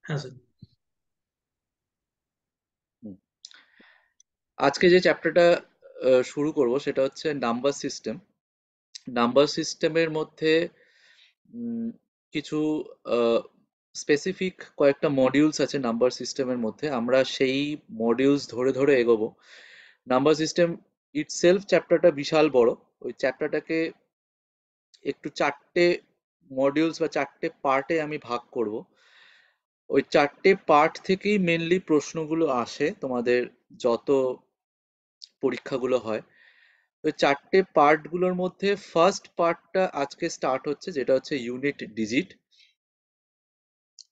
হ্যাঁ স্যার। হুম। আজকে যে চ্যাপ্টারটা শুরু করব সেটা হচ্ছে নাম্বার সিস্টেম। নাম্বার সিস্টেমের মধ্যে উম, কিছু স্পেসিফিক কয়েকটা মডিউলস আছে নাম্বার সিস্টেমের মধ্যে, আমরা সেই মডিউলস ধরে ধরে এগোবো। নাম্বার সিস্টেম ইটসেলফ চ্যাপ্টারটা বিশাল বড়। ওই চ্যাপ্টারটাকে একটু চারটে মডিউলস বা চারটে পার্টে আমি ভাগ করব। ওই চারটে পার্ট থেকেই মেনলি প্রশ্নগুলো আসে তোমাদের যত পরীক্ষাগুলো হয়। ওই চারটে পার্টগুলোর মধ্যে ফার্স্ট পার্টটা আজকে স্টার্ট হচ্ছে, যেটা হচ্ছে ইউনিট ডিজিট।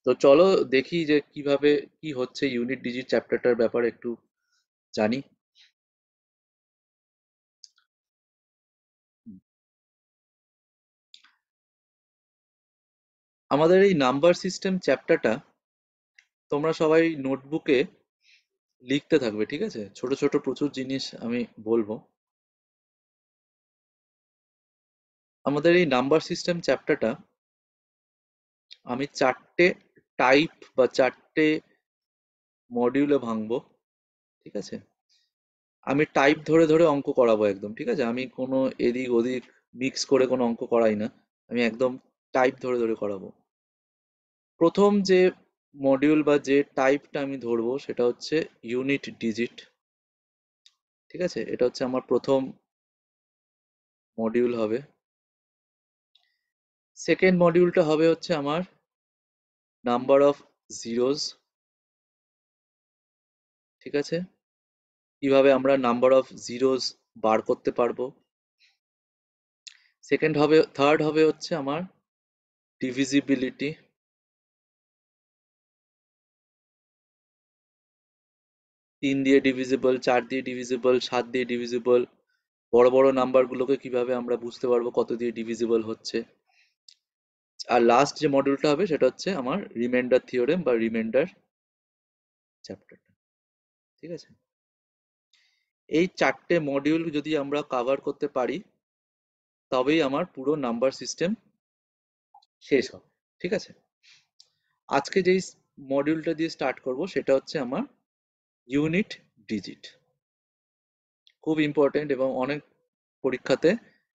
তো চলো দেখি যে কিভাবে কি হচ্ছে ইউনিট ডিজিট চ্যাপ্টারটার ব্যাপারে একটু জানি। আমাদের এই নাম্বার সিস্টেম চ্যাপ্টারটা তোমরা সবাই নোটবুকে লিখতে থাকবে, ঠিক আছে? ছোট ছোট প্রচুর জিনিস আমি বলবো। আমাদের এই নাম্বার সিস্টেম চ্যাপ্টারটা আমি চারটে টাইপ বা চারটে মডিউলে ভাঙবো, ঠিক আছে? আমি টাইপ ধরে ধরে অঙ্ক করাবো একদম, ঠিক আছে? আমি কোনো এদিক ওদিক মিক্স করে কোনো অঙ্ক করাই না। আমি একদম টাইপ ধরে ধরে করাবো। প্রথম যে মডিউল বা যে টাইপটা আমি ধরবো সেটা হচ্ছে ইউনিট ডিজিট, ঠিক আছে? এটা হচ্ছে আমার প্রথম মডিউল হবে। সেকেন্ড মডিউলটা হবে হচ্ছে আমার নাম্বার অফ জিরোজ, ঠিক আছে? কিভাবে আমরা নাম্বার অফ জিরোজ বার করতে পারবো। থার্ড হবে হচ্ছে আমার ডিভিজিবিলিটি। 3 দিয়ে ডিভিজিবল, 4 দিয়ে ডিভিজিবল, 7 দিয়ে ডিভিজিবল, বড় বড় নাম্বারগুলোকে কিভাবে আমরা বুঝতে পারবো কত দিয়ে ডিভিজিবল হচ্ছে। আর লাস্ট যে মডিউলটা হবে সেটা হচ্ছে আমার রিমাইন্ডার থিওরেম বা রিমাইন্ডার চ্যাপ্টারটা, ঠিক আছে? এই চারটে মডিউল যদি আমরা কভার করতে পারি তবেই আমার পুরো নাম্বার সিস্টেম শেষ হবে, ঠিক আছে? আজকে যেই মডিউলটা দিয়ে স্টার্ট করব সেটা হচ্ছে আমার ইউনিট ডিজিট। খুব ইম্পর্টেন্ট এবং অনেক পরীক্ষাতে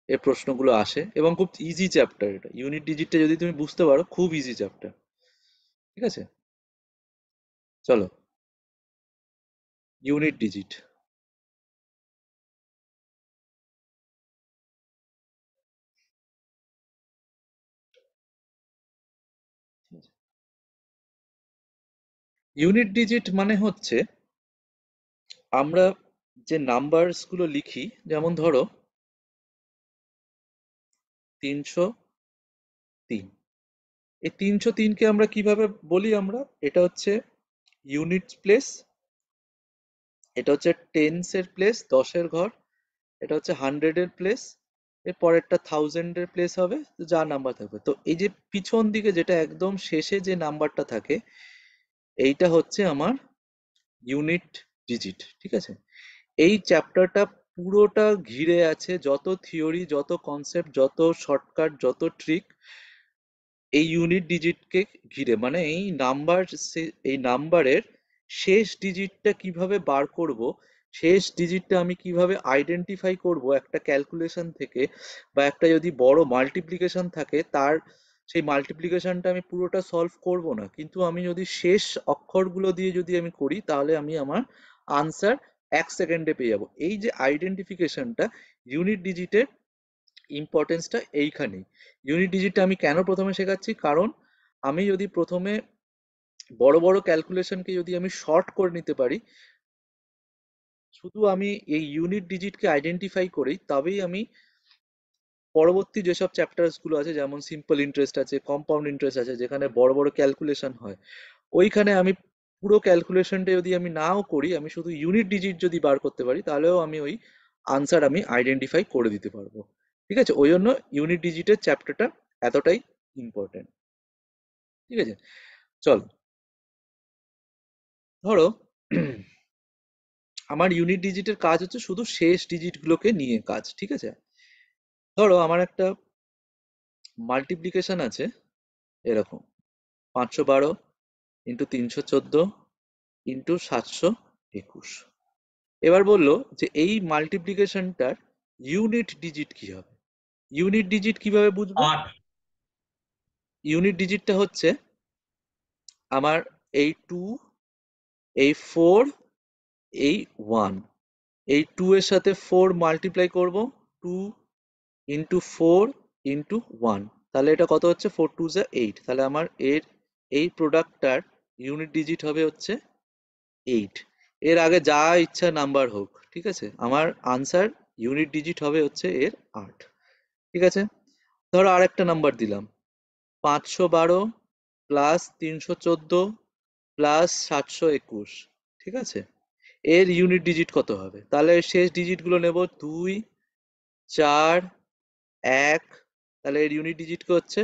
এর প্রশ্নগুলো আসে এবং খুব ইজি চ্যাপ্টার। এটা ইউনিট ডিজিটটা যদি তুমি বুঝতে পারো খুব ইজি চ্যাপ্টার, ঠিক আছে? চলো, ইউনিট ডিজিট। ইউনিট ডিজিট মানে হচ্ছে আমরা যে নাম্বারস গুলো লিখি, যেমন ধরো 303। এই 303কে আমরা কিভাবে বলি? আমরা এটা হচ্ছে ইউনিট প্লেস, এটা হচ্ছে টেন্স এর প্লেস, দশের ঘর, এটা হচ্ছে হান্ড্রেডের প্লেস, এর পরেরটা থাউজেন্ডের প্লেস হবে, তো যা নাম্বার থাকবে। তো এই যে পিছন দিকে যেটা একদম শেষে যে নাম্বারটা থাকে এইটা হচ্ছে আমার ইউনিট ডিজিট, ঠিক আছে? এই চ্যাপ্টারটা পুরোটা ঘিরে আছে যত থিওরি, যত কনসেপ্ট, যত শর্টকাট, যত ট্রিক এই ইউনিট ডিজিটকে ঘিরে। মানে এই নাম্বারের শেষ ডিজিটটা কিভাবে বার করব, শেষ ডিজিটটা আমি কিভাবে আইডেন্টিফাই করব একটা ক্যালকুলেশন থেকে, বা একটা যদি বড় মাল্টিপ্লিকেশন থাকে তার সেই মাল্টিপ্লিকেশনটা আমি পুরোটা সলভ করব না, কিন্তু আমি যদি শেষ অক্ষরগুলো দিয়ে যদি আমি করি তাহলে আমি আমার আনসার 1 সেকেন্ডে পেয়ে যাব। এই যে আইডেন্টিফিকেশনটা, ইউনিট ডিজিটের ইম্পর্টেন্সটা এইখানেই। ইউনিট ডিজিটটা আমি কেন প্রথমে শেখাচ্ছি? কারণ আমি যদি প্রথমে বড় বড় ক্যালকুলেশনকে যদি আমি শর্ট করে নিতে পারি, শুধু আমি এই ইউনিট ডিজিটকে আইডেন্টিফাই করি, তবেই আমি পরবর্তী যেসব চ্যাপ্টার্স গুলো আছে, যেমন সিম্পল ইন্টারেস্ট আছে, কম্পাউন্ড ইন্টারেস্ট আছে, যেখানে বড় বড় ক্যালকুলেশন হয়, ওইখানে আমি পুরো ক্যালকুলেশনটা যদি আমি নাও করি, আমি শুধু ইউনিট ডিজিট যদি বার করতে পারি তাহলেও আমি ওই আনসার আমি আইডেন্টিফাই করে দিতে পারবো, ঠিক আছে? ওই জন্য ইউনিট ডিজিটের চ্যাপ্টারটা এতটাই ইম্পর্টেন্ট, ঠিক আছে? চল, ধরো আমার ইউনিট ডিজিটের কাজ হচ্ছে শুধু শেষ ডিজিট গুলোকে নিয়ে কাজ, ঠিক আছে? ধরো আমার একটা মাল্টিপ্লিকেশন আছে এরকম, 512 ইন্টু 314 ইন্টু 721। এবার বললো যে এই মাল্টিপ্লিকেশনটার ইউনিট ডিজিট কি হবে। ইউনিট ডিজিট কিভাবে বুঝবো? 8। ইউনিট ডিজিটটা হচ্ছে আমার এই 2, এই 4, এই 1, এই 2 এর সাথে 4 মাল্টিপ্লাই করব, 2 ইন্টু 4 ইন্টু 1, তাহলে এটা কত হচ্ছে? 4 2 যা 8, তাহলে আমার এর এই প্রোডাক্টটার ইউনিট ডিজিট হবে হচ্ছে 8। এর আগে যা ইচ্ছা নাম্বার হোক, ঠিক আছে, আমার আনসার ইউনিট ডিজিট হবে হচ্ছে এর 8। ঠিক আছে, ধরো আরেকটা নাম্বার দিলাম, 512 প্লাস 314 প্লাস 721। ঠিক আছে, এর ইউনিট ডিজিট কত হবে? তাহলে শেষ ডিজিট গুলো নেব, 2, 4, 1, তাহলে এর ইউনিট ডিজিট কি হচ্ছে?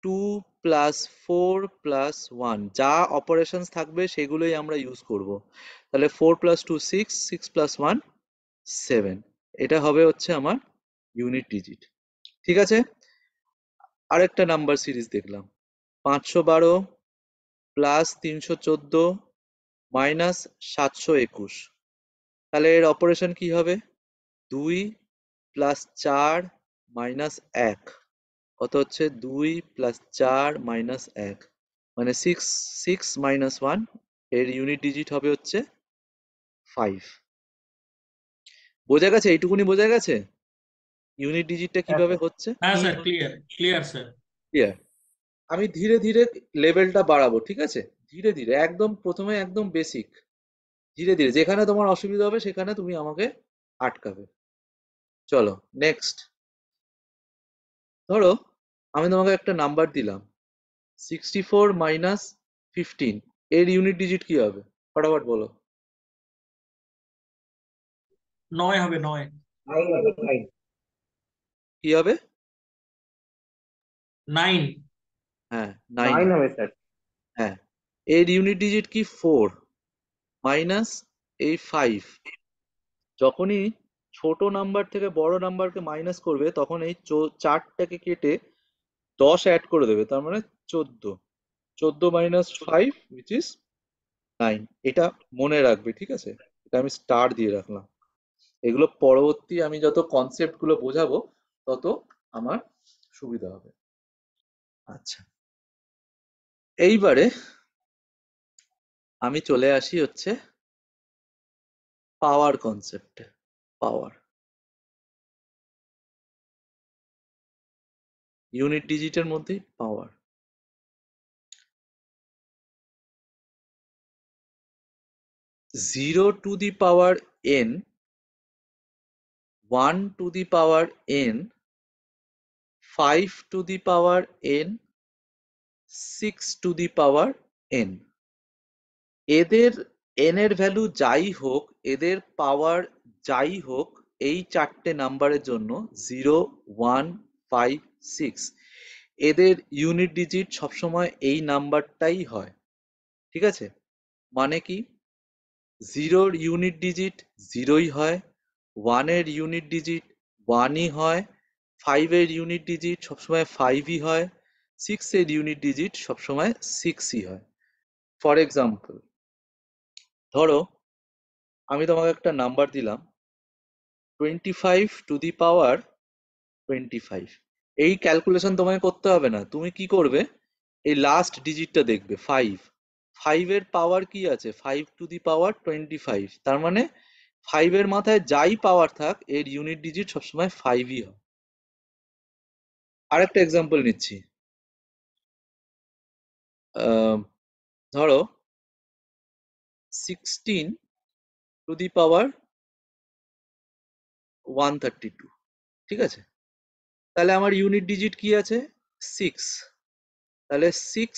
2 প্লাস 4 প্লাস 1, যা অপারেশনস থাকবে সেগুলোই আমরা ইউজ করব। তাহলে 4 প্লাস 2 6, 6 প্লাস 1 7, এটা হবে হচ্ছে আমার ইউনিট ডিজিট। ঠিক আছে, আরেকটা নাম্বার সিরিজ দেখলাম, 512 প্লাস 314 মাইনাস 721, তাহলে এর অপারেশন কি হবে? 2 প্লাস 4 মাইনাস 1, কত হচ্ছে? 2 প্লাস 4 মাইনাস 1, মানে 6, 6 মাইনাস 1, এর ইউনিট ডিজিট হবে হচ্ছে 5। বোঝা গেছে? এইটুকুনি বোঝা গেছে ইউনিট ডিজিটটা হ্যাঁ কিভাবে স্যার। হচ্ছে। হ্যাঁ sir, clear clear sir. Clear? আমি ধীরে ধীরে লেভেলটা বাড়াবো, ঠিক আছে, ধীরে ধীরে, একদম প্রথমে একদম বেসিক, ধীরে ধীরে, যেখানে তোমার অসুবিধা হবে সেখানে তুমি আমাকে আটকাবে। চলো নেক্সট, ধরো আমি তোমাকে একটা নাম্বার দিলাম, 64 মাইনাস 15, এর ইউনিট ডিজিট কি হবে? ফটাফট বলো। 9 হবে, 9। 9 হবে, 9। কি হবে? 9। হ্যাঁ, 9 9 হবে। হবে স্যার। হ্যাঁ, এর ইউনিট ডিজিট কি? 4 মাইনাস এই 5। যখনই ছোট নাম্বার থেকে বড় নাম্বারকে মাইনাস করবে তখন এই 4টাকে কেটে 10 অ্যাড করে দেবে, তার মানে 14। 14 মাইনাস 5 উইচ ইজ 9। এটা মনে রাখবে, ঠিক আছে, এটা আমি স্টার দিয়ে রাখলাম। এগুলো পরবর্তী আমি যত কনসেপ্ট গুলো বোঝাবো তত আমার সুবিধা হবে। আচ্ছা, এইবারে আমি চলে আসি হচ্ছে পাওয়ার কনসেপ্টে। পাওয়ার, ইউনিট ডিজিটের মধ্যেই পাওয়ার। 0 two the power n, 1 two the power n, 5 two the power n, 6 two the power n, এদের n এর ভ্যালু যাই হোক, এদের পাওয়ার যাই হোক, এই চারটে নাম্বারের জন্য 0, 1, 5, 6, এদের ইউনিট ডিজিট সবসময় এই নাম্বারটাই হয়। ঠিক আছে, মানে কি? 0-র ইউনিট ডিজিট 0ই হয়, 1-এর ইউনিট ডিজিট 1ই হয়, 5-এর ইউনিট ডিজিট সবসময় 5ই হয়, 6-এর ইউনিট ডিজিট সবসময় 6ই হয়। ফর এক্সাম্পল, ধরো আমি তোমাকে একটা নাম্বার দিলাম 25 টু দি পাওয়ার 25। এই ক্যালকুলেশন তোমাকে করতে হবে না, তুমি কি করবে, এই লাস্ট ডিজিটটা দেখবে 5, 5 এর পাওয়ার কি আছে? 5 টু দি পাওয়ার 25, তার মানে 5 এর মাথায় যাই পাওয়ার থাক এর ইউনিট ডিজিট সবসময় 5ই হয়। আরেকটা এক্সাম্পল নিচ্ছি, আহ, ধরো 16 টু দি পাওয়ার 132। ঠিক আছে, তাহলে আমার ইউনিট ডিজিট কি আছে? 6। তাহলে 6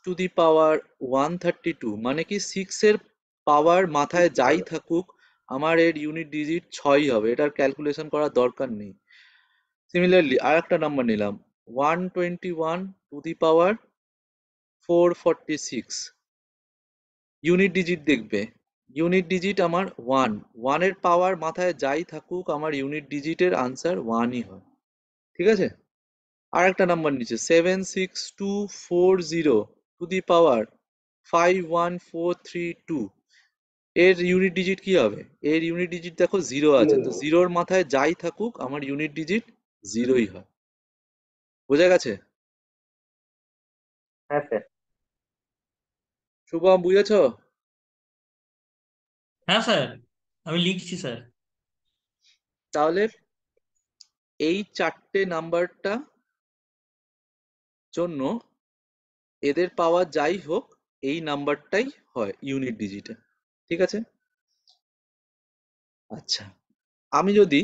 টু দি পাওয়ার 132, মানে কি 6 এর পাওয়ার মাথায় যাই থাকুক আমার এর ইউনিট ডিজিট 6ই হবে, এটার ক্যালকুলেশন করার দরকার নেই। সিমিলারলি আর একটা নাম্বার নিলাম 121 two the power 446, unit digit দেখবে, ইউনিট ডিজিট আমার 1, 1 এর পাওয়ার মাথায় যাই থাকুক আমার ইউনিট ডিজিটের আনসার 1ই হয়। ঠিক আছে, আর একটা নাম্বার নিচে 76240 টু দি পাওয়ার 51432 এর ইউনিট ডিজিট কি হবে? এর ইউনিট ডিজিট দেখো 0 আছে, তো 0-র মাথায় যাই থাকুক আমার ইউনিট ডিজিট 0ই হয়। বোঝা গেছে? হ্যাঁ স্যার। শুভম, বুঝেছো? হ্যাঁ স্যার, আমি লিখছি স্যার। তাহলে এই 4টে নাম্বারটা জন্য এদের পাওয়া যাই হোক এই নাম্বারটাই হয় ইউনিট ডিজিটে। ঠিক আছে? আচ্ছা, আমি যদি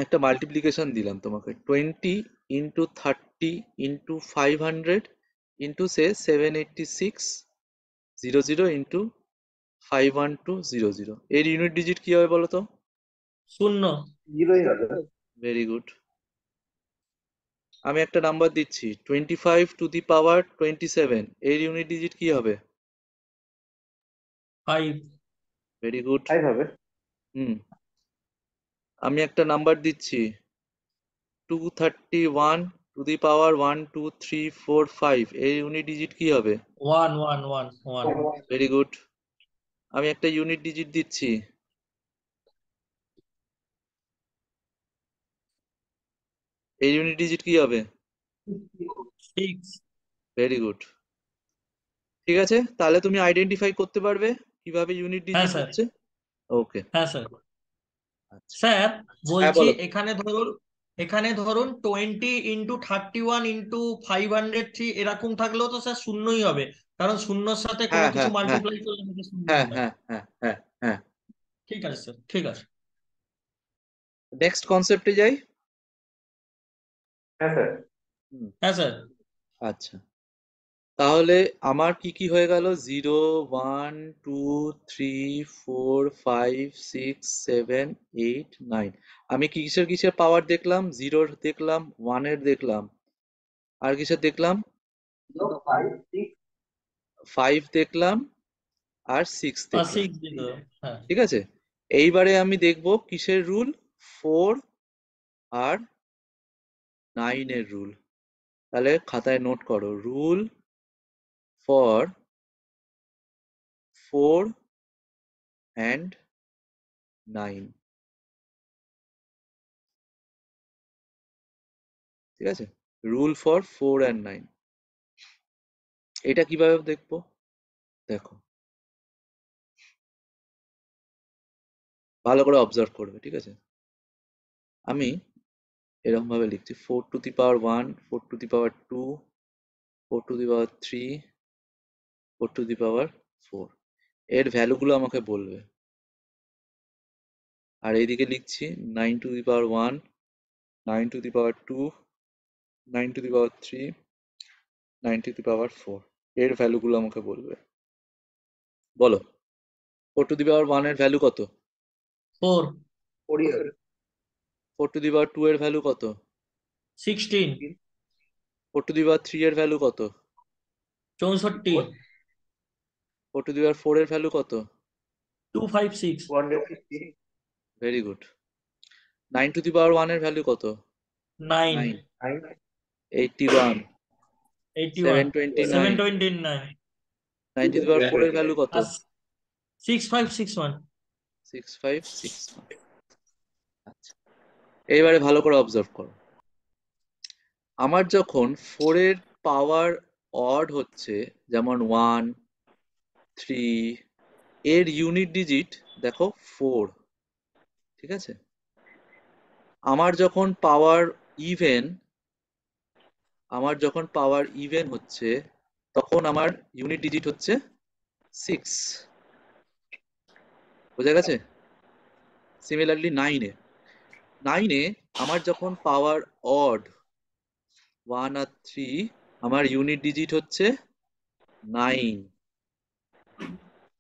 একটা মাল্টিপ্লিকেশন দিলাম তোমাকে 20 ইন্টু 30 ইন্টু 500 ইন্টু সে 78600 ইন্টু 51200, এর ইউনিট ডিজিট কি হবে বলো তো? 0। 0ই হবে। Very good. আমি একটা নাম্বার দিচ্ছি 25 টু দি পাওয়ার 27, এর ইউনিট ডিজিট কি হবে? 5। Very good. 5 হবে। হুম। আমি একটা নাম্বার দিচ্ছি 231 টু দি পাওয়ার 1 2 3 4 5, এর ইউনিট ডিজিট কি হবে? 1 1 1 1। Very good. আমি একটা ইউনিট ডিজিট দিচ্ছি এই ইউনিট ডিজিট কি হবে? 6। Very good. ঠিক আছে, তাহলে তুমি আইডেন্টিফাই করতে পারবে কিভাবে ইউনিট হ্যাঁ ডিজিট স্যার। হচ্ছে। ওকে। হ্যাঁ স্যার। আচ্ছা, স্যার হ্যাঁ বলছি, বলো। এখানে ধরুন 20 × 31 × 503 এরকম থাকলেও তো স্যার শূন্যই হবে, কারণ শূন্যর সাথে কোনো হ্যাঁ কিছু হ্যাঁ হ্যাঁ মাল্টিপ্লাই করলে সেটা শূন্যই হ্যাঁ হয়। হ্যাঁ হ্যাঁ হ্যাঁ হ্যাঁ। ঠিক আছে স্যার, ঠিক আছে। নেক্সট কনসেপ্টে যাই। হ্যাঁ স্যার। হুম, হ্যাঁ স্যার। আচ্ছা, তাহলে আমার কি কি হয়ে গেল? 0 1 2 3 4 5 6 7 8 9। আমি কিসের কিসের পাওয়ার দেখলাম? 0-র দেখলাম, 1-এর দেখলাম, আর কিসের দেখলাম? 5 6 5 দেখলাম, আর 6 আর দেখলাম। 6 দিল। হ্যাঁ। ঠিক আছে, এইবারে আমি দেখব কিসের রুল? 4 আর 9-এর রুল। তাহলে খাতায় নোট করো, রুল ফর 4 অ্যান্ড 9। ঠিক আছে, রুল ফর 4 অ্যান্ড 9। এটা কিভাবে দেখবো? দেখো, ভালো করে অবজার্ভ করবে। ঠিক আছে, আমি এরকম ভাবে লিখছি 4 to the power 1, 4 to the power 2, 4 to the power 3, 4 to the power 4। এর ভ্যালুগুলো আমাকে বলবে। আর এইদিকে লিখছি 9 to the power 1, 9 to the power 2, 9 to the power 3, 9 to the power 4, এর ভ্যালুগুলো আমাকে বলবে। বলো, 4 টু দি পাওয়ার 1 এর ভ্যালু কত? 4। 4ই হবে। 4 টু দি পাওয়ার 2 এর ভ্যালু কত? 16। 4 টু দি পাওয়ার 3 এর ভ্যালু কত? 64। 4 টু দি পাওয়ার 4 এর ভ্যালু কত? 256। 250। Very good. 9 to the power 1 এর ভ্যালু কত? 9। 9। 9 81। 81। 729। 729। 9 টু দি পাওয়ার 4 এর ভ্যালু কত? আর 6561। 6561। আচ্ছা, এইবারে ভালো করে অবজার্ভ করো। আমার যখন 4 এর পাওয়ার অড হচ্ছে, যেমন 1 3, এর ইউনিট ডিজিট দেখো 4। ঠিক আছে, আমার যখন পাওয়ার ইভেন হচ্ছে তখন আমার ইউনিট ডিজিট হচ্ছে 6। বোঝা গেছে? সিমিলারলি 9-এ আমার যখন পাওয়ার অড 1 আর 3, আমার ইউনিট ডিজিট হচ্ছে 9।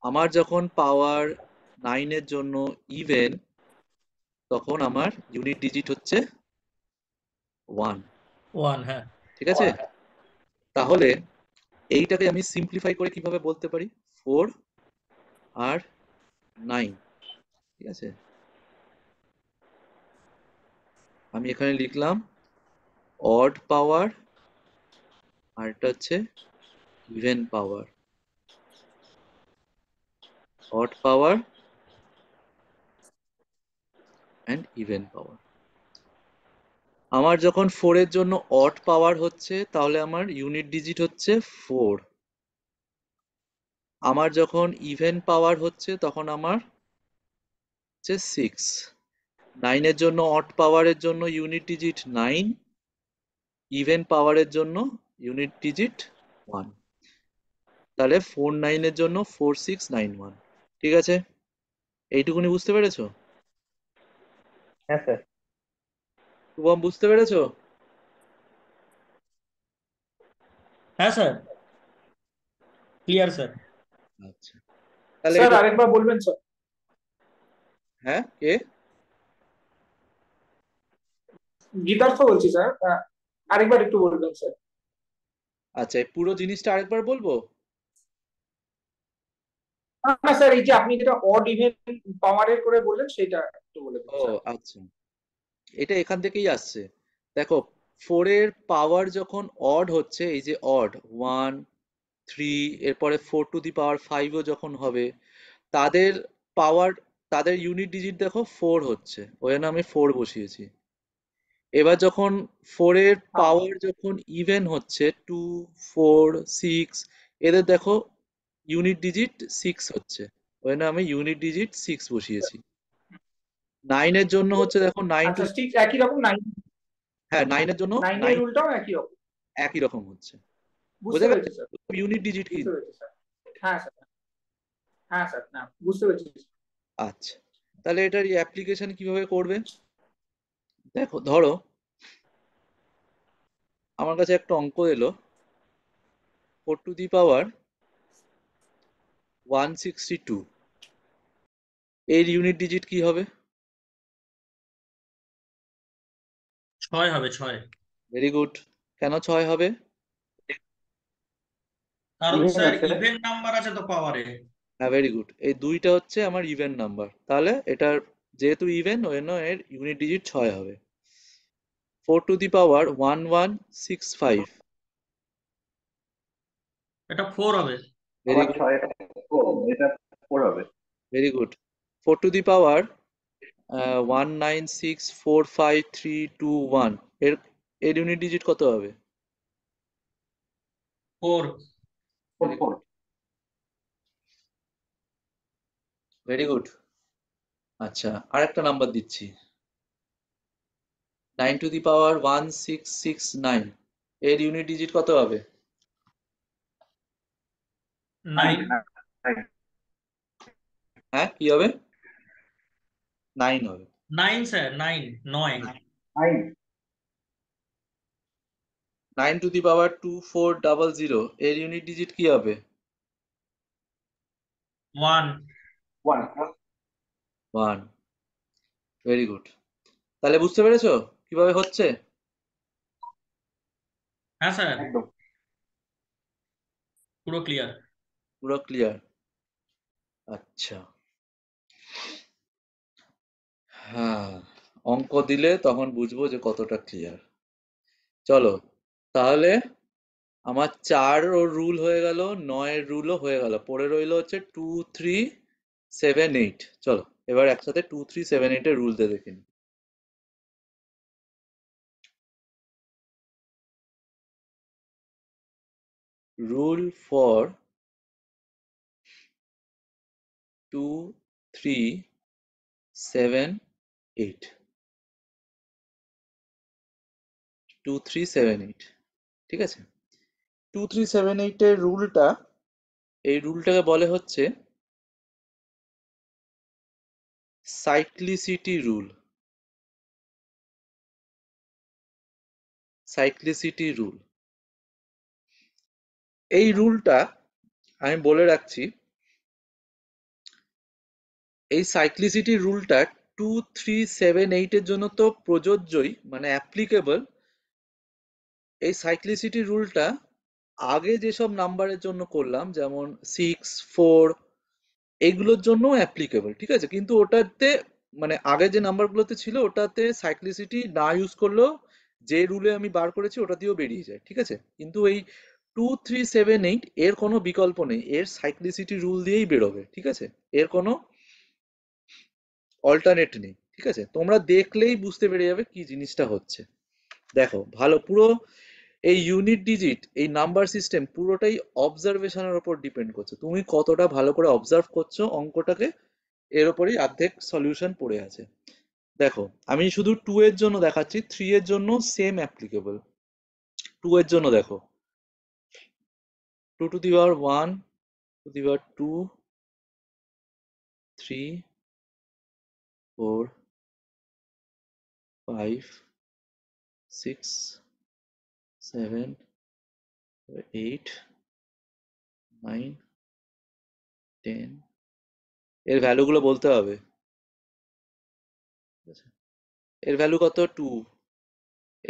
আমার যখন পাওয়ার 9-এর জন্য ইভেন, তখন আমার ইউনিট ডিজিট হচ্ছে 1। 1। হ্যাঁ। ঠিক আছে, তাহলে এইটাকে আমি সিম্পলিফাই করে কিভাবে বলতে পারি? 4 আর 9। ঠিক আছে, আমি এখানে লিখলাম অড পাওয়ার আর এটা হচ্ছে even power. odd power and even power। আমার যখন 4 এর জন্য odd power হচ্ছে তাহলে আমার ইউনিট ডিজিট হচ্ছে 4। আমার যখন ইভেন পাওয়ার হচ্ছে তখন আমার হচ্ছে 6। 9 এর জন্য odd পাওয়ারের জন্য ইউনিট ডিজিট 9, ইভেন পাওয়ারের জন্য ইউনিট ডিজিট 1। তাহলে 4 9 এর জন্য 4 6 9 1। ঠিক আছে, এইটুকুনি বুঝতে পেরেছো? হ্যাঁ স্যার। শুভম বুঝতে পেরেছো? হ্যাঁ স্যার, ক্লিয়ার স্যার। আচ্ছা, তাহলে স্যার এটা আরেকবার বলবেন স্যার? হ্যাঁ কে? গীতার্থ বলছি স্যার, আরেকবার একটু বলবেন স্যার। আচ্ছা, এই পুরো জিনিসটা আরেকবার বলবো। না স্যার, এই যে আপনি যেটা অড ইভেন পাওয়ারের করে বললেন সেটা একটু বলে দিন ও স্যার। আচ্ছা, এটা এখান থেকেই আসছে। দেখো, 4 এর পাওয়ার যখন অড হচ্ছে, এই যে অড 1 3, এরপরে 4 টু দি পাওয়ার 5 ও যখন হবে, তাদের পাওয়ার, তাদের ইউনিট ডিজিট দেখো 4 হচ্ছে, ওই জন্য আমি 4 বসিয়েছি। এবার যখন 4 এর হ্যাঁ পাওয়ার যখন ইভেন হচ্ছে 2 4 6, এদের দেখো ইউনিট ডিজিট 6 হচ্ছে, ওই জন্য আমি ইউনিট ডিজিট 6 বসিয়েছি। 9 এর জন্য হচ্ছে দেখো 9 টু, আচ্ছা, ঠিক একই রকম হ্যাঁ 9 এর জন্য 9 এর 9 রুলটাও একই রকম। একই রকম হচ্ছে। বুঝতে বোঝা গেছে? পেরেছি স্যার, ইউনিট ডিজিট কি? বুঝতে পেরেছি স্যার। হ্যাঁ স্যার, হ্যাঁ স্যার, না বুঝতে পেরেছি। আচ্ছা, তাহলে এটার অ্যাপ্লিকেশন কিভাবে করবে? দেখো, ধরো আমার কাছে একটা অঙ্ক এলো 4 টু দি পাওয়ার 162, এর ইউনিট ডিজিট কি হবে? 6 হবে, 6। Very good. কেন 6 হবে? কারণ ইভেন স্যার আছে। ইভেন নাম্বার আছে তো পাওয়ারে। হ্যাঁ, ভেরি গুড। এই দুইটা হচ্ছে আমার ইভেন নাম্বার, তাহলে এটার যেহেতু ইভেন ওই জন্য এর ইউনিট ডিজিট 6 হবে। 4 টু দি পাওয়ার 1165, এটা 4 হবে। ভেরি আবার গুড, 6 এটা 4 হবে। Very good. 4 টু দি পাওয়ার 1964531, এর এর ইউনিট ডিজিট কত হবে? 4। 4 ভেরি 4। Good, very good. আচ্ছা, আরেকটা নাম্বার দিচ্ছি 9 টু দি পাওয়ার 1669, এর ইউনিট ডিজিট কত হবে? 9। 9 হ্যাঁ, কি হবে? 9 হবে। 9 স্যার, 9 9। 9 9 টু দি পাওয়ার 2400, এর ইউনিট ডিজিট কি হবে? 1। 1। 1, ভেরি গুড। তাহলে বুঝতে পেরেছো কিভাবে হচ্ছে? হ্যাঁ স্যার, একদম। পুরো ক্লিয়ার। পুরো ক্লিয়ার। আচ্ছা, হ্যাঁ, অঙ্ক দিলে তখন বুঝবো যে কতটা ক্লিয়ার। চলো, তাহলে আমার 4 ও রুল হয়ে গেল, 9 এর রুলও হয়ে গেল, পড়ে রইলো হচ্ছে 2 3 7 8। চলো এবার একসাথে 2 3 7 8 এর রুল দিয়ে দেখে নিই। Rule for 2 3 7 8, 2 3 7 8। ঠিক আছে, 2 3 7 8 এর রুলটা, এই রুলটাকে বলে হচ্ছে সাইক্লিসিটি রুল। সাইক্লিসিটি রুল, এই রুলটা আমি বলে রাখছি, এই সাইক্লিসিটি রুলটা 2 3 7 8 এর জন্য তো প্রযোজ্যই, মানে অ্যাপ্লিকেবল। এই সাইক্লিসিটি রুলটা আগে যেসব নাম্বারের জন্য করলাম, যেমন 6 4, এইগুলোর জন্য অ্যাপ্লিকেবল, ঠিক আছে? কিন্তু ওটাতে, মানে আগে যে নাম্বারগুলোতে ছিল ওটাতে সাইক্লিসিটি না ইউজ করলেও যে রুলে আমি বার করেছি ওটা দিয়েও বেরিয়ে যায়, ঠিক আছে? কিন্তু এই 2378 এর কোনো বিকল্প নেই, এর সাইক্লিসিটি রুল দিয়েই বেরোবে, ঠিক আছে, এর কোনো অল্টারনেট নেই, ঠিক আছে, তোমরা দেখলেই বুঝতে পেরে যাবে কি জিনিসটা হচ্ছে। দেখো ভালো, পুরো এই ইউনিট ডিজিট, এই নাম্বার সিস্টেম পুরোটাই অবজারভেশনের উপর ডিপেন্ড করছে, তুমি কতটা ভালো করে অবজার্ভ করছো অঙ্কটাকে, এর উপরই অর্ধেক সলিউশন পড়ে আছে। দেখো আমি শুধু 2 এর জন্য দেখাচ্ছি, 3 এর জন্য সেম অ্যাপ্লিকেবল। 2 এর জন্য দেখো 2 to the power 1 to the power 2 3 4 5 6 7 8 9 10, এর ভ্যালু গুলো বলতে হবে, ঠিক আছে? এর ভ্যালু কত 2,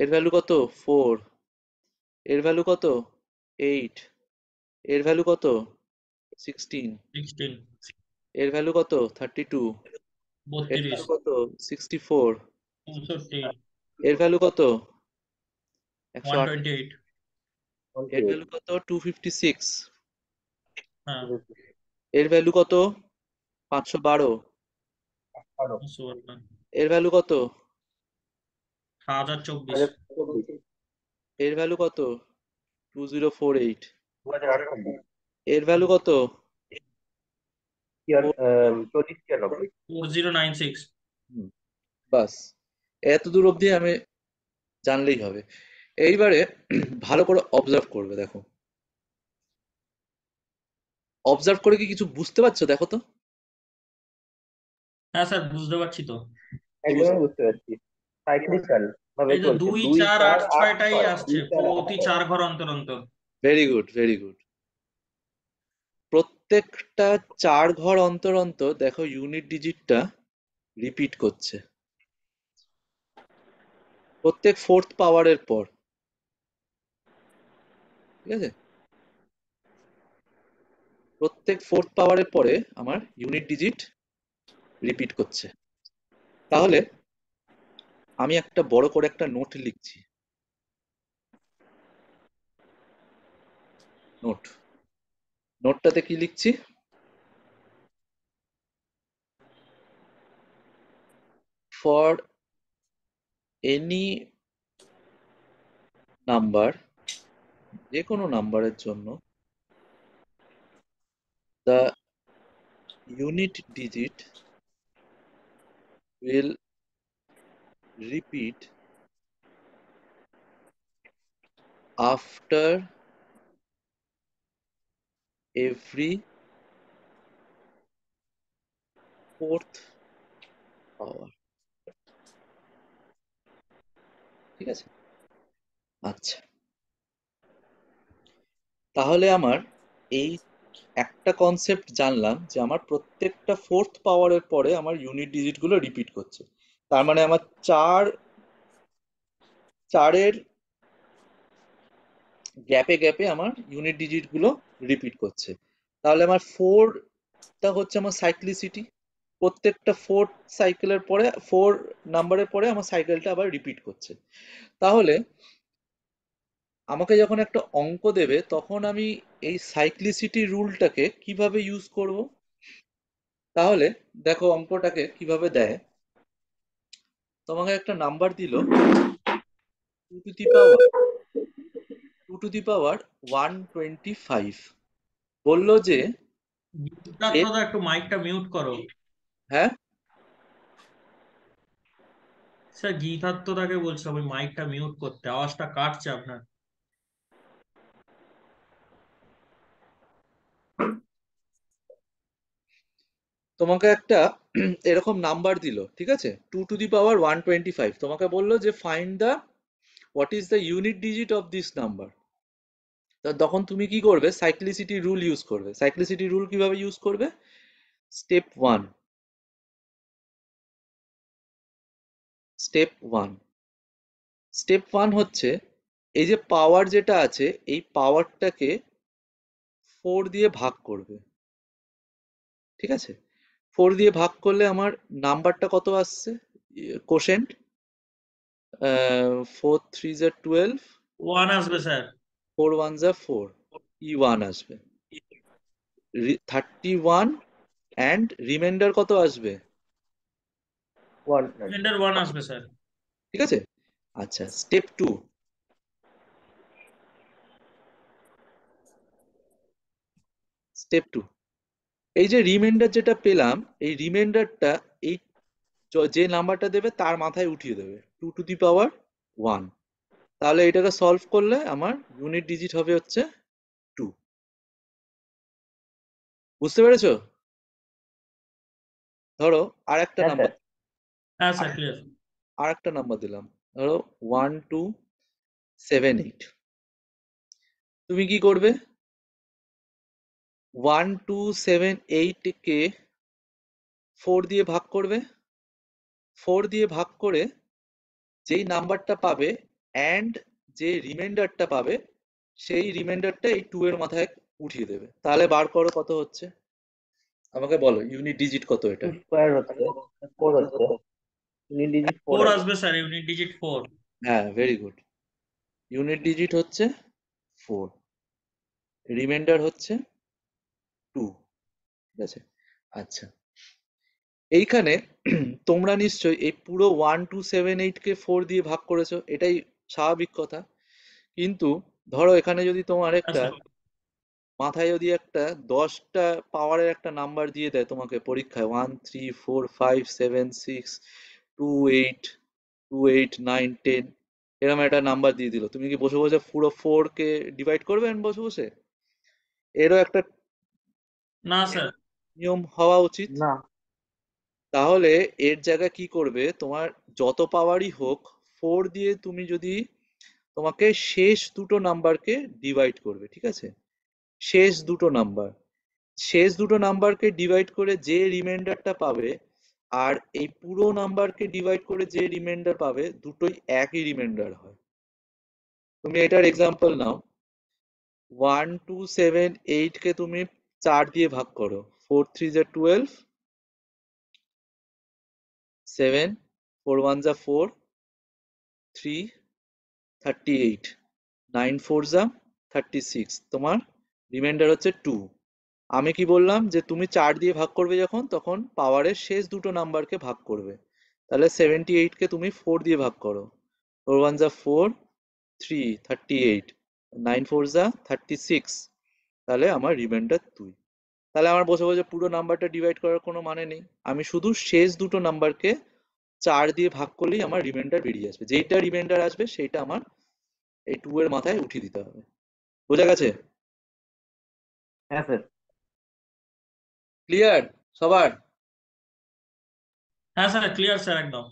এর ভ্যালু কত 4, এর ভ্যালু কত 8, এর ভ্যালু কত 16, 16, এর ভ্যালু কত 32, এর 32, ভ্যালু কত 64, 64, এর ভ্যালু কত 108, 128, এর ভ্যালু কত 256, হ্যাঁ, এর ভ্যালু কত 512, ভালো। 552, এর ভ্যালু কত 1024, 2024, এর ভ্যালু কত 2048, 2098, এর ভ্যালু কত 4096, 4096, হুম, বাস এত দূর অবধি আমি জানলেই হবে। এইবারে ভালো করে অবজার্ভ করবে, দেখো অবজার্ভ করে কি কিছু বুঝতে পারছো, দেখো তো। হ্যাঁ স্যার বুঝতে পারছি তো। একদমই বুঝতে পারছি। সাইক্লিক্যাল ভাবে এই যে চলছে, 2, 2 4, 4 8, 8 6টাই 6, আসছে 2 4 8 প্রতি 4 ঘর অন্তর অন্তর। Very good, very good. প্রত্যেকটা 4 ঘর অন্তর অন্তর দেখো ইউনিট ডিজিটটা রিপিট করছে, প্রত্যেক 4th পাওয়ারের পর, ঠিক আছে, প্রত্যেক 4th পাওয়ারের পরে আমার ইউনিট ডিজিট রিপিট করছে। তাহলে আমি একটা বড় করে একটা নোট লিখছি, নোট, নোটটাতে কি লিখছি, ফর এনি নাম্বার, যে কোনো নাম্বারের জন্য the unit digit will repeat after every 4th power, ঠিক আছে। আচ্ছা, তাহলে আমার এই একটা কনসেপ্ট জানলাম যে আমার প্রত্যেকটা 4th পাওয়ারের পরে আমার ইউনিট ডিজিট গুলো রিপিট করছে, তার মানে আমার 4 এর গ্যাপে গ্যাপে আমার ইউনিট ডিজিট গুলো রিপিট করছে। তাহলে আমার 4টা হচ্ছে আমার সাইক্লিসিটি, প্রত্যেকটা 4th সাইকেলের পরে 4 নাম্বারের পরে আমার সাইকেলটা আবার রিপিট করছে। তাহলে আমাকে যখন একটা অঙ্ক দেবে তখন আমি এই সাইক্লিসিটি রুলটাকে কিভাবে ইউজ করব। তাহলে দেখো অঙ্কটাকে কিভাবে দেয়, তোমাকে একটা নাম্বার দিল 2 টু দি পাওয়ার 125, বললো যে এর, দাদা একটু মাইকটা মিউট করো। হ্যাঁ স্যার গীতার্থদাকে বলছে ওই মাইকটা মিউট করতে, আওয়াজটা কাটছে আপনার। তোমাকে একটা এরকম নাম্বার দিল, ঠিক আছে, 2 টু দি পাওয়ার 125, তোমাকে বললো যে find the what is the unit digit of this number. তখন তুমি কি করবে, সাইক্লিসিটি রুল ইউজ করবে। সাইক্লিসিটি রুল কিভাবে ইউজ করবে, স্টেপ 1, স্টেপ 1, স্টেপ 1 হচ্ছে এই যে পাওয়ার যেটা আছে এই পাওয়ারটাকে 4 দিয়ে ভাগ করবে, ঠিক আছে। 4 দিয়ে ভাগ করলে আমার নাম্বারটা কত আসছে, কোশেন্ট 4 3 12, 1 আসবে স্যার। 4 1 4, E1 আসবে, 31 অ্যান্ড রিমাইন্ডার কত আসবে? 1 রিমাইন্ডার 1 আসবে স্যার। ঠিক আছে। আচ্ছা, স্টেপ 2। স্টেপ 2, এই যে রিমাইন্ডার যেটা পেলাম, এই রিমাইন্ডারটা এই যে নাম্বারটা দেবে তার মাথায় উঠিয়ে দেবে 2 টু দি পাওয়ার 1। তাহলে এটাকে সলভ করলে আমার ইউনিট ডিজিট হবে হচ্ছে 2। বুঝতে পেরেছো? ধরো আর একটা হ্যাঁ নাম্বার, স্যার। হ্যাঁ স্যার, ক্লিয়ার। আর একটা নাম্বার দিলাম, ধরো 1 2 7 8। তুমি কি করবে? 1 2 7 8 কে 4 দিয়ে ভাগ করবে, 4 দিয়ে ভাগ করে যেই নাম্বারটা পাবে অ্যান্ড যে রিমাইন্ডারটা পাবে সেই রিমাইন্ডারটা এই 2 এর মাথায় উঠিয়ে দেবে। তাহলে বার করো কত হচ্ছে, আমাকে বলো ইউনিট ডিজিট কত এটা? 2 স্কোয়ার হচ্ছে 4 হচ্ছে, ইউনিট ডিজিট 4 4 আছে। আসবে স্যার, ইউনিট ডিজিট 4। হ্যাঁ, ভেরি গুড। ইউনিট ডিজিট হচ্ছে 4, রিমাইন্ডার হচ্ছে 2। ঠিক আছে। আচ্ছা, এইখানে তোমরা নিশ্চয়ই এই পুরো 1 2 7 8 কে 4 দিয়ে ভাগ করেছো, এটাই স্বাভাবিক কথা। কিন্তু ধরো এখানে যদি তোমার হ্যাঁ একটা স্যার। মাথায় যদি একটা 10টা পাওয়ারের একটা নাম্বার দিয়ে দেয় তোমাকে পরীক্ষায়, 1 3 4 5 7 6 2 8 2 8 9 10, এরকম একটা নাম্বার দিয়ে দিল, তুমি কি বসে বসে পুরো 4 কে ডিভাইড করবেন বসে বসে? এরও একটা না স্যার। নিয়ম হওয়া উচিত। না। তাহলে এর জায়গায় কি করবে, তোমার যত পাওয়ারই হোক 4 দিয়ে তুমি যদি তোমাকে শেষ দুটো নাম্বারকে ডিভাইড করবে, ঠিক আছে? শেষ দুটো নাম্বার, শেষ দুটো নাম্বারকে ডিভাইড করে যে রিমাইন্ডারটা পাবে আর এই পুরো নাম্বারকে ডিভাইড করে যে রিমাইন্ডার পাবে, দুটোই একই রিমাইন্ডার হয়। তুমি এটার এক্সাম্পল নাও, 1 2 7 8 কে তুমি 4 দিয়ে ভাগ করো, 4 3 যা 12, 7 4 1 যা 4, 3 38, 9 4 যা 36, তোমার রিমাইন্ডার হচ্ছে 2। আমি কি বললাম যে তুমি 4 দিয়ে ভাগ করবে যখন, তখন পাওয়ারের শেষ দুটো নাম্বারকে ভাগ করবে। তাহলে 78 কে তুমি 4 দিয়ে ভাগ করো, 4 1 যা 4, 3 38, 9 4 যা 36, তাহলে আমার রিমাইন্ডার 2। তাহলে আমার বসে বসে পুরো নাম্বারটা ডিভাইড করার কোনো মানে নেই, আমি শুধু শেষ দুটো নাম্বারকে 4 দিয়ে ভাগ করলেই আমার রিমাইন্ডার বেরিয়ে আসবে, যেইটা রিমাইন্ডার আসবে সেইটা আমার এই 2 এর মাথায় উঠিয়ে দিতে হবে। বোঝা গেছে? হ্যাঁ স্যার। ক্লিয়ার সবার? হ্যাঁ স্যার, ক্লিয়ার স্যার, একদম।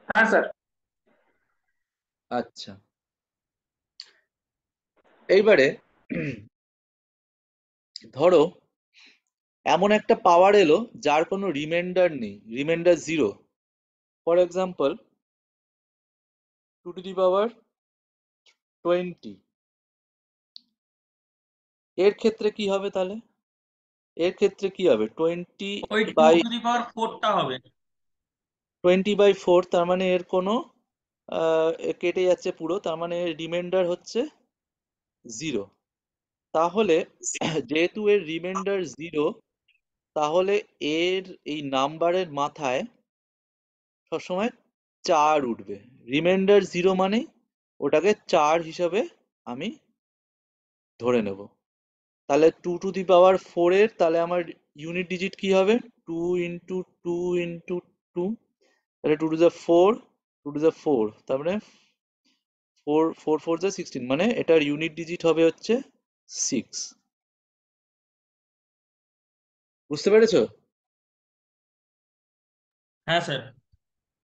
হ্যাঁ স্যার। আচ্ছা, এইবারে ধরো এমন একটা পাওয়ার এলো যার কোনো রিমাইন্ডার নেই, remainder 0। For example 2 to the power 20। এর ক্ষেত্রে কি হবে তাহলে? এর ক্ষেত্রে কি হবে, 20 ওই 2 বাই টু দি পাওয়ার 4টা হবে। 4, তার মানে এর কোনো কেটে যাচ্ছে পুরো, তার মানে রিমাইন্ডার হচ্ছে 0। তাহলে যেহেতু এর রিমাইন্ডার 0, তাহলে এর এই নাম্বারের মাথায় সবসময় 4 উঠবে। রিমাইন্ডার 0 মানে ওটাকে 4 হিসাবে আমি ধরে নেব। তাহলে 2 টু দি পাওয়ার 4 এর তাহলে আমার ইউনিট ডিজিট কি হবে, 2 ইন্টু 2 ইন্টু 2, তাহলে 2 টু the 4, 2 টু the 4, তার মানে 4 4 4 যা 16, মানে এটার ইউনিট ডিজিট হবে হচ্ছে 6। বুঝতে পেরেছো? হ্যাঁ স্যার।